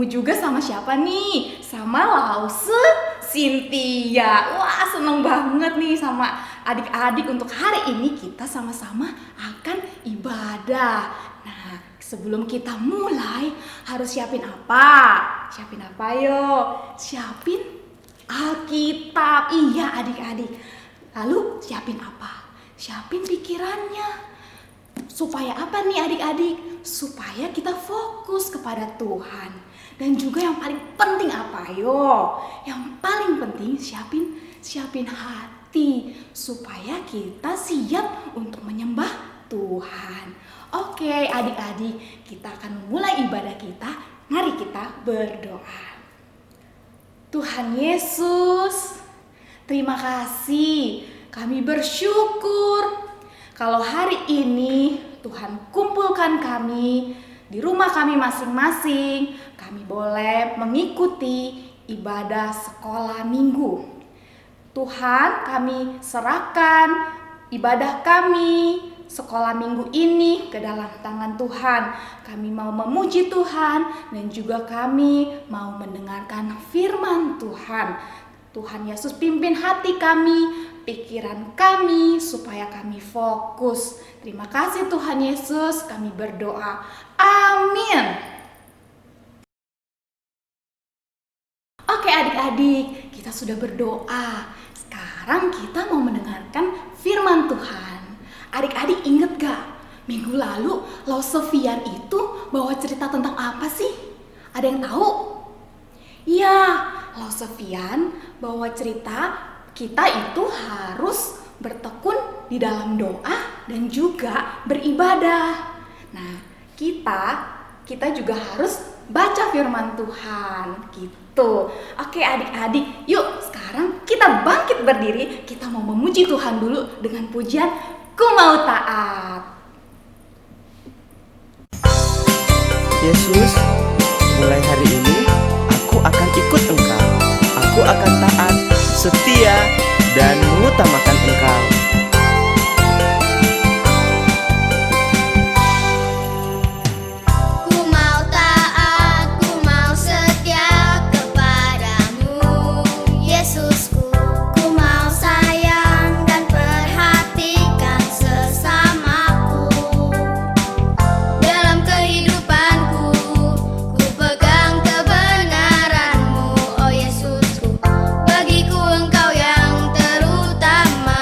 juga sama siapa nih? Sama Lause Cynthia. Wah, seneng banget nih sama adik-adik. Untuk hari ini kita sama-sama akan ibadah. Nah, sebelum kita mulai harus siapin apa? Siapin apa yo? Siapin Alkitab. Iya adik-adik. Lalu siapin apa? Siapin pikirannya. Supaya apa nih adik-adik? Supaya kita fokus kepada Tuhan. Dan juga yang paling penting apa yo? Yang paling penting siapin hati. Supaya kita siap untuk menyembah Tuhan. Oke adik-adik, kita akan mulai ibadah kita. Mari kita berdoa. Tuhan Yesus, terima kasih. Kami bersyukur kalau hari ini Tuhan kumpulkan kami di rumah kami masing-masing. Kami boleh mengikuti ibadah sekolah minggu. Tuhan, kami serahkan ibadah kami sekolah minggu ini ke dalam tangan Tuhan. Kami mau memuji Tuhan dan juga kami mau mendengarkan firman Tuhan. Tuhan Yesus pimpin hati kami, pikiran kami supaya kami fokus. Terima kasih Tuhan Yesus, kami berdoa. Amin. Oke adik-adik, kita sudah berdoa. Sekarang kita mau mendengarkan firman Tuhan. Adik-adik inget gak? Minggu lalu Lausevian itu bawa cerita tentang apa sih? Ada yang tahu? Ya, Lausevian bawa cerita kita itu harus bertekun di dalam doa dan juga beribadah. Nah, kita juga harus baca firman Tuhan gitu. Oke adik-adik, yuk sekarang kita bangkit berdiri. Kita mau memuji Tuhan dulu dengan pujian Ku Mau Taat. Yesus, mulai hari ini aku akan ikut Engkau. Aku akan taat, setia, dan mengutamakan Engkau. Ku mau taat, ku mau setia kepadamu, Yesusku. Ku mau sayang dan perhatikan sesamaku. Dalam kehidupanku, ku pegang kebenaran-Mu, oh Yesusku. Bagiku Engkau yang terutama.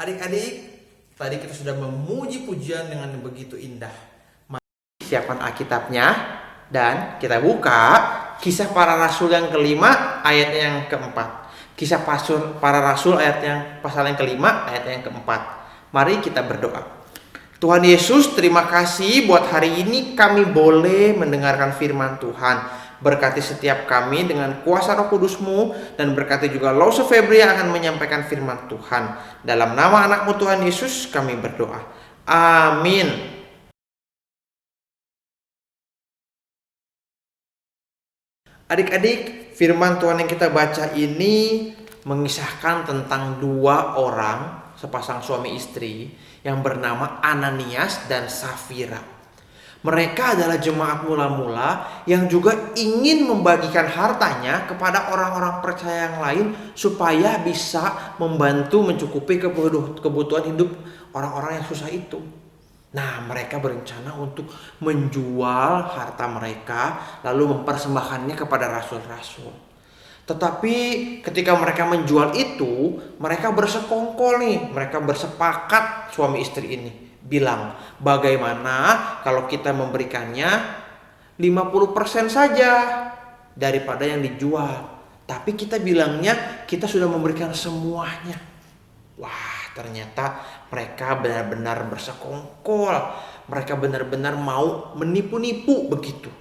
Adik-adik, tadi kita sudah memuji pujian dengan begitu indah. Siapkan Alkitabnya dan kita buka Kisah Para Rasul yang kelima ayat yang keempat. Kisah Para Rasul ayat yang pasal yang kelima ayat yang keempat. Mari kita berdoa. Tuhan Yesus, terima kasih buat hari ini kami boleh mendengarkan firman Tuhan. Berkati setiap kami dengan kuasa Roh Kudus-Mu dan berkati juga Lause Febri yang akan menyampaikan firman Tuhan. Dalam nama anak-Mu Tuhan Yesus kami berdoa. Amin. Adik-adik, firman Tuhan yang kita baca ini mengisahkan tentang dua orang, sepasang suami istri yang bernama Ananias dan Safira. Mereka adalah jemaat mula-mula yang juga ingin membagikan hartanya kepada orang-orang percaya yang lain supaya bisa membantu mencukupi kebutuhan hidup orang-orang yang susah itu. Nah, mereka berencana untuk menjual harta mereka lalu mempersembahkannya kepada rasul-rasul. Tetapi ketika mereka menjual itu, mereka bersekongkol nih, mereka bersepakat suami istri ini. Bilang, bagaimana kalau kita memberikannya 50% saja daripada yang dijual. Tapi kita bilangnya kita sudah memberikan semuanya. Wah, ternyata mereka benar-benar bersekongkol. Mereka benar-benar mau menipu-nipu begitu.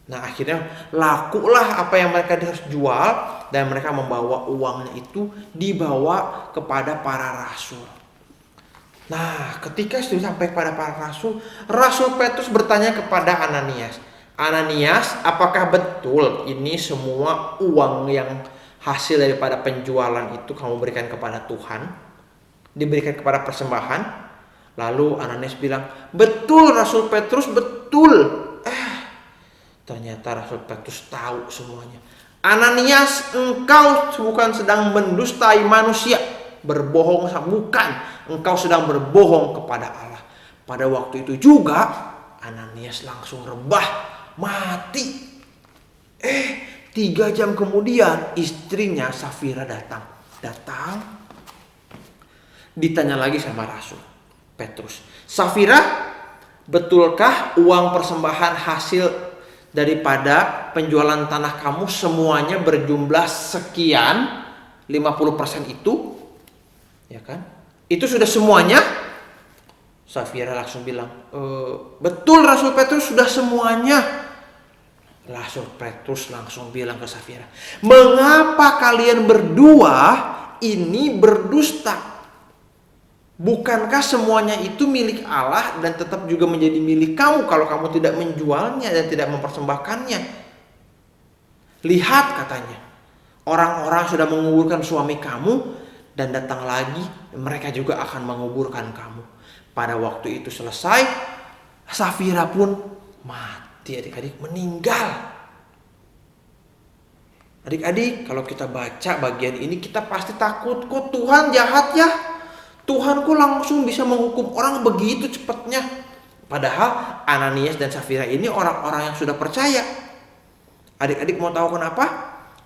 Nah, akhirnya lakulah apa yang mereka harus jual dan mereka membawa uangnya itu dibawa kepada para rasul. Nah, ketika sudah sampai pada para rasul, Rasul Petrus bertanya kepada Ananias, Ananias, apakah betul ini semua uang yang hasil daripada penjualan itu kamu berikan kepada Tuhan? Diberikan kepada persembahan? Lalu Ananias bilang, betul Rasul Petrus, betul. Ternyata Rasul Petrus tahu semuanya. Ananias, engkau bukan sedang mendustai manusia, berbohong, bukan. Engkau sedang berbohong kepada Allah. Pada waktu itu juga Ananias langsung rebah, mati. 3 jam kemudian istrinya Safira datang. Ditanya lagi sama Rasul Petrus, Safira, betulkah uang persembahan hasil daripada penjualan tanah kamu semuanya berjumlah sekian, 50% itu? Ya kan? Itu sudah semuanya? Safira langsung bilang, betul Rasul Petrus, sudah semuanya. Rasul Petrus langsung bilang ke Safira, mengapa kalian berdua ini berdusta? Bukankah semuanya itu milik Allah dan tetap juga menjadi milik kamu kalau kamu tidak menjualnya dan tidak mempersembahkannya? Lihat, katanya, orang-orang sudah menguburkan suami kamu dan datang lagi mereka juga akan menguburkan kamu. Pada waktu itu selesai, Safira pun mati, adik-adik, meninggal. Adik-adik, kalau kita baca bagian ini kita pasti takut, kok Tuhan jahat ya? Tuhan kok langsung bisa menghukum orang begitu cepatnya? Padahal Ananias dan Safira ini orang-orang yang sudah percaya. Adik-adik mau tahu kenapa?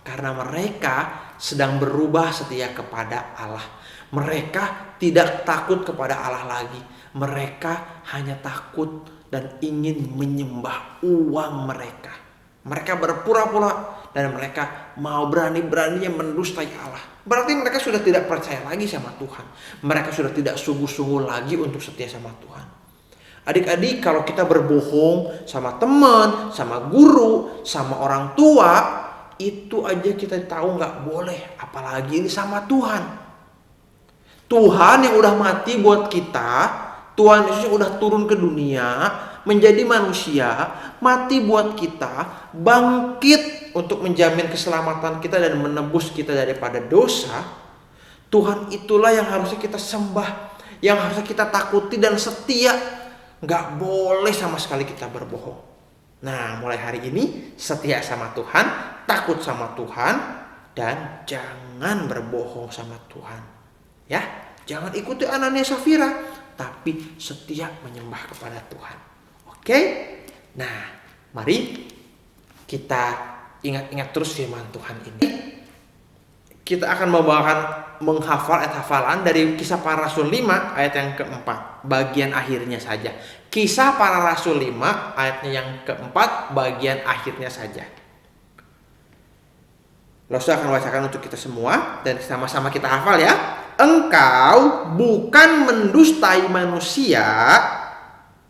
Karena mereka sedang berubah setia kepada Allah. Mereka tidak takut kepada Allah lagi. Mereka hanya takut dan ingin menyembah uang mereka. Mereka berpura-pura dan mereka mau berani-beraninya mendustai Allah. Berarti mereka sudah tidak percaya lagi sama Tuhan. Mereka sudah tidak sungguh-sungguh lagi untuk setia sama Tuhan. Adik-adik, kalau kita berbohong sama teman, sama guru, sama orang tua, itu aja kita tahu nggak boleh. Apalagi ini sama Tuhan. Tuhan yang udah mati buat kita, Tuhan Yesus yang udah turun ke dunia, menjadi manusia, mati buat kita, bangkit untuk menjamin keselamatan kita dan menebus kita daripada dosa. Tuhan itulah yang harusnya kita sembah, yang harusnya kita takuti dan setia. Gak boleh sama sekali kita berbohong. Nah, mulai hari ini setia sama Tuhan, takut sama Tuhan, dan jangan berbohong sama Tuhan. Ya, jangan ikuti Ananias Safira, tapi setia menyembah kepada Tuhan. Oke? Nah, mari kita ingat-ingat terus firman Tuhan ini. kita akan menghafal ayat hafalan dari Kisah Para Rasul 5 ayat yang keempat, bagian akhirnya saja. Kisah Para Rasul 5 ayatnya yang keempat, bagian akhirnya saja. Lalu akan bacakan untuk kita semua dan sama-sama kita hafal ya. Engkau bukan mendustai manusia,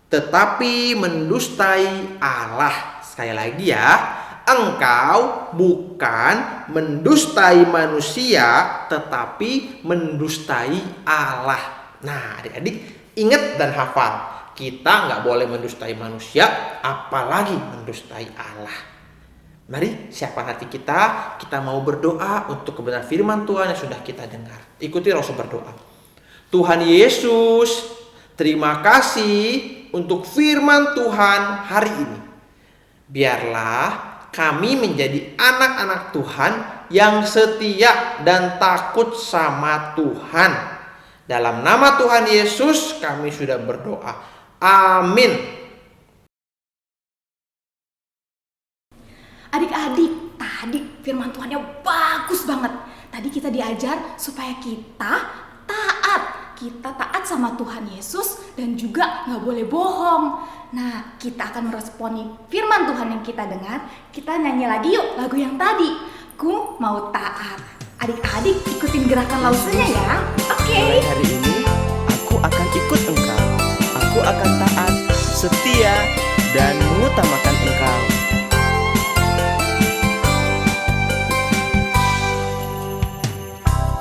tetapi mendustai Allah. Sekali lagi ya. Engkau bukan mendustai manusia, tetapi mendustai Allah. Nah, adik-adik ingat dan hafal. Kita nggak boleh mendustai manusia, apalagi mendustai Allah. Mari siapkan hati kita mau berdoa untuk kebenaran firman Tuhan yang sudah kita dengar. Ikuti Rasul berdoa. Tuhan Yesus, terima kasih untuk firman Tuhan hari ini. Biarlah kami menjadi anak-anak Tuhan yang setia dan takut sama Tuhan. Dalam nama Tuhan Yesus kami sudah berdoa. Amin. Adik-adik, tadi firman Tuhannya bagus banget. Tadi kita diajar supaya kita taat. Kita taat sama Tuhan Yesus dan juga nggak boleh bohong. Nah, kita akan meresponi firman Tuhan yang kita dengar. Kita nyanyi lagi yuk lagu yang tadi. Ku mau taat. Adik-adik ikutin gerakan lausenya ya. Oke. Mulai hari ini aku akan ikut engkau. Aku akan taat, setia, dan mengutamakan engkau.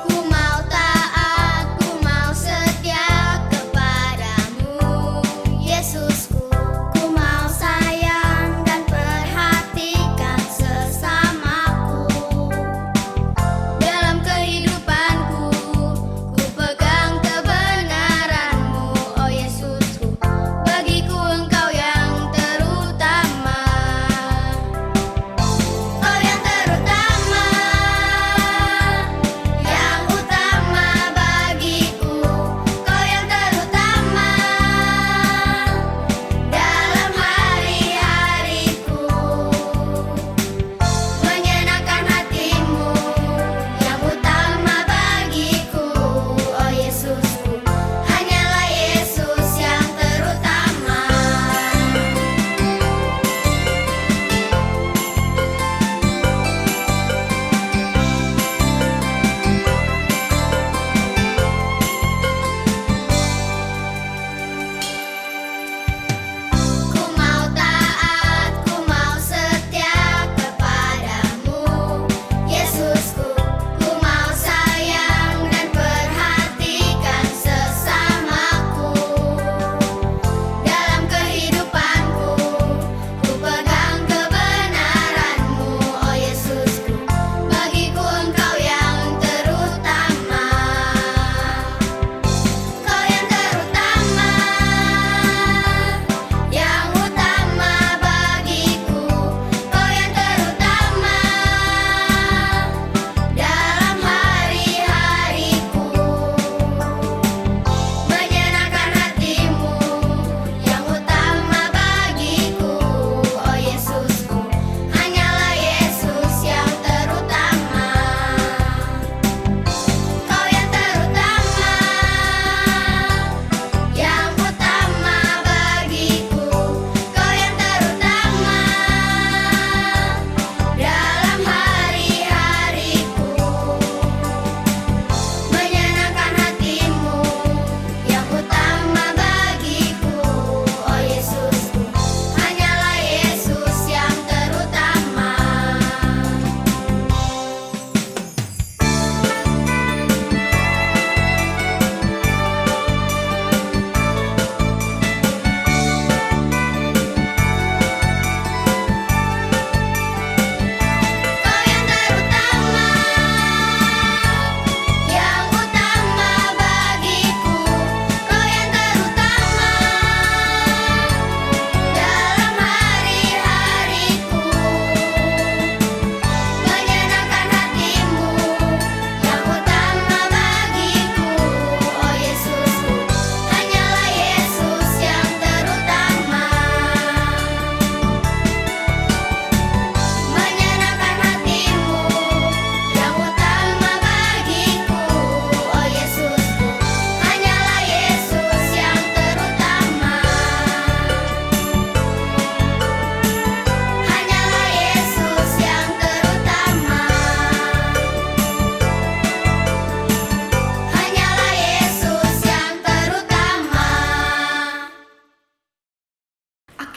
Ku mau taat, ku mau setia kepadamu, Yesusku. Ku mau sayang dan perhatikan sesamaku. Dalam kehidupanku, ku pegang kebenaran-Mu, oh Yesusku. Bagiku Engkau yang terutama.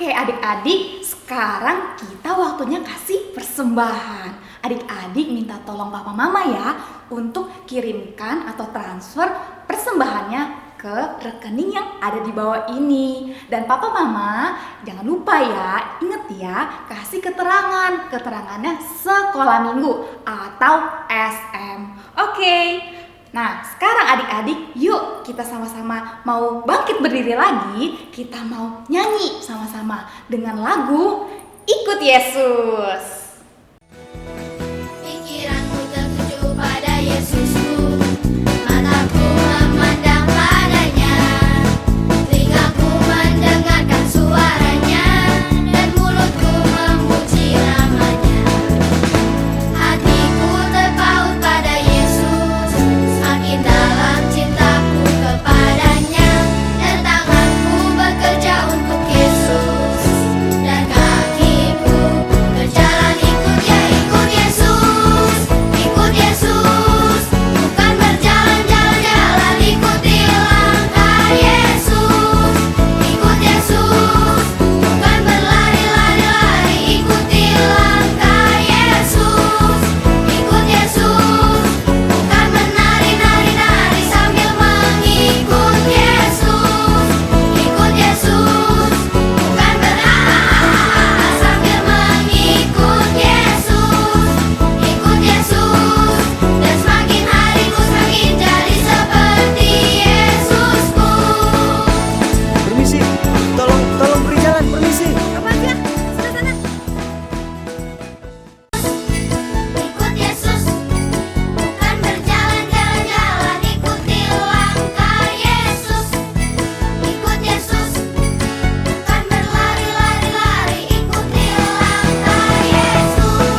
Oke adik-adik, sekarang kita waktunya kasih persembahan. Adik-adik minta tolong papa mama ya untuk kirimkan atau transfer persembahannya ke rekening yang ada di bawah ini. Dan papa mama jangan lupa ya, inget ya, kasih keterangannya sekolah minggu atau SM. Oke. Nah, sekarang adik-adik, yuk kita sama-sama mau bangkit berdiri lagi. Kita mau nyanyi sama-sama dengan lagu Ikut Yesus. Pikiranku tertuju pada Yesusku, mataku memandang padanya, telingaku mendengarkan suaranya, dan mulutku memuji namanya. Hatiku terpaut pada Yesus, semakin dalam cintaku kepadanya, dan tanganku bekerja untuk Yesus, dan kakiku berjalan ikut dia. Ikut Yesus, ikut Yesus, bukan berjalan-jalan-jalan, ikuti langkah Yesus. Ikut Yesus, bukan berlari-lari-lari, ikuti langkah Yesus. Ikut Yesus, bukan menari-nari-nari sambil mengikut Yesus. Ikut Yesus, bukan berhaha sambil mengikut Yesus. Ikut Yesus, dan semakin hariku semakin jadi seperti Yesusku. Permisi, tolong beri jalan, permisi. Ikut Yesus, bukan berjalan-jalan-jalan, ikuti langkah Yesus. Ikut Yesus, bukan berlari-lari-lari, ikuti langkah Yesus.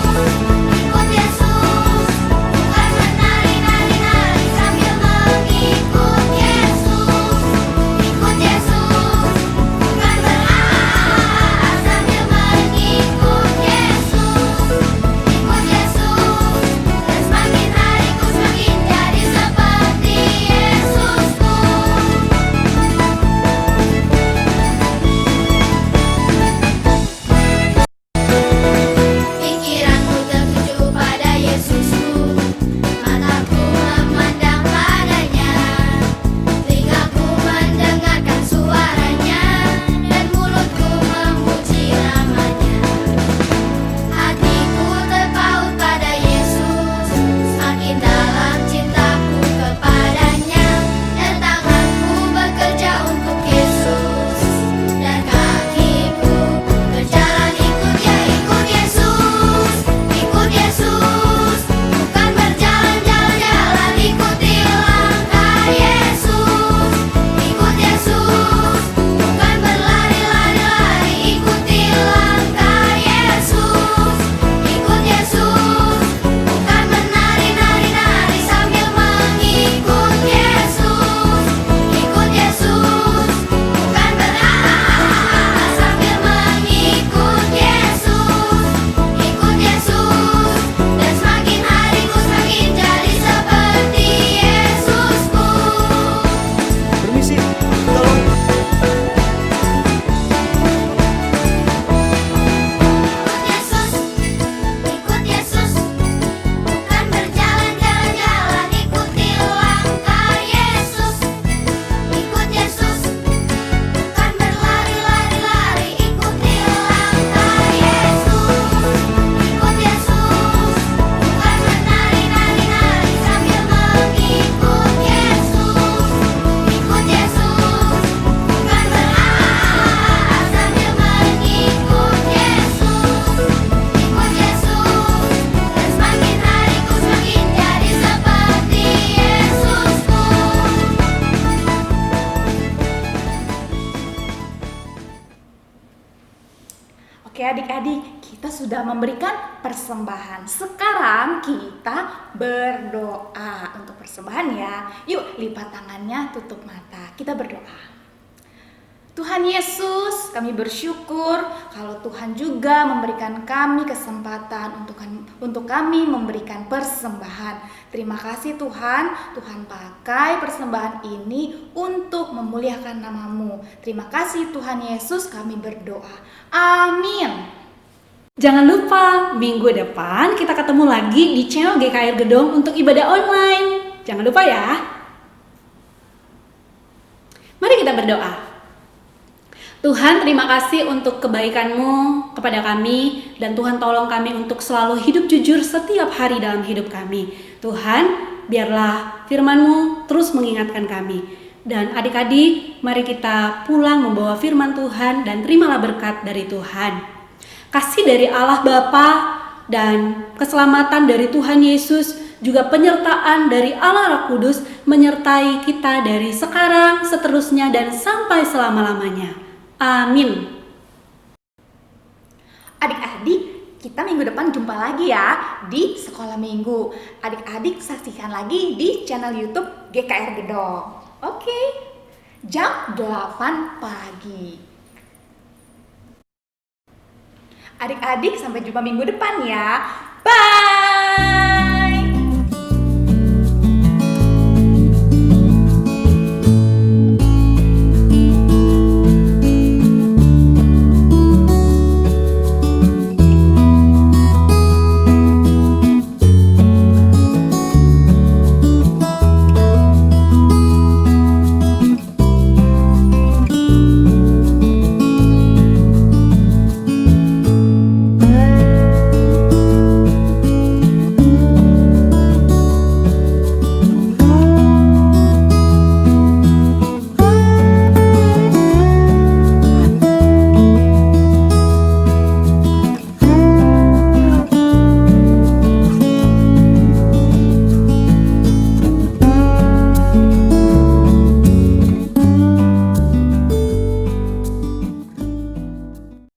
Ikut Yesus, bukan menari-nari-nari sambil mengikut Yesus. Ikut Yesus, bukan berhaha sambil mengikut Yesus. Ikut Yesus, dan semakin hariku semakin jadi seperti Yesusku. Pikiranku tertuju pada Yesusku, mataku memandang padanya, telingaku mendengarkan suaranya, dan mulutku memuji namanya. Hatiku terpaut pada Yesus, semakin dalam cintaku kepadanya, dan tanganku bekerja untuk Yesus, dan kakiku berjalan ikut dia. Ikut Yesus, ikut Yesus, bukan berjalan-jalan-jalan, ikuti langkah Yesus. Ikut Yesus, bukan berlari-lari-lari, ikuti langkah Yesus. Ikut Yesus, bukan menari-nari-nari sambil mengikut Yesus. Ikut Yesus, bukan berhaha sambil mengikut Yesus. Ikut Yesus, dan semakin hariku semakin jadi seperti Yesusku. Permisi, tolong. Ikut Yesus, bukan berjalan-jalan-jalan, ikuti langkah Yesus. Ikut Yesus, bukan berlari-lari-lari, ikuti langkah Yesus. Ikut Yesus, bukan menari-nari-nari sambil mengikut Yesus. Ikut Yesus, bukan berhaha sambil mengikut Yesus. Ikut Yesus, dan semakin hariku semakin jadi seperti Yesusku. Oke adik-adik, kita sudah memberikan persembahan. Sekarang kita berdoa untuk persembahan ya. Yuk lipat tangannya, tutup mata. Kita berdoa. Tuhan Yesus, kami bersyukur kalau Tuhan juga memberikan kami kesempatan untuk kami memberikan persembahan. Terima kasih Tuhan, Tuhan pakai persembahan ini untuk memuliakan nama-Mu. Terima kasih Tuhan Yesus, kami berdoa. Amin. Jangan lupa, minggu depan kita ketemu lagi di channel GKR Gedong untuk ibadah online. Jangan lupa ya. Mari kita berdoa. Tuhan, terima kasih untuk kebaikan-Mu kepada kami, dan Tuhan tolong kami untuk selalu hidup jujur setiap hari dalam hidup kami. Tuhan, biarlah firman-Mu terus mengingatkan kami. Dan adik-adik, mari kita pulang membawa firman Tuhan dan terimalah berkat dari Tuhan. Kasih dari Allah Bapa dan keselamatan dari Tuhan Yesus, juga penyertaan dari Allah Roh Kudus menyertai kita dari sekarang, seterusnya, dan sampai selama-lamanya. Amin. Adik-adik, kita minggu depan jumpa lagi ya di Sekolah Minggu. Adik-adik saksikan lagi di channel YouTube GKR Gedong. Oke, jam 8 pagi. Adik-adik, sampai jumpa minggu depan ya. Bye!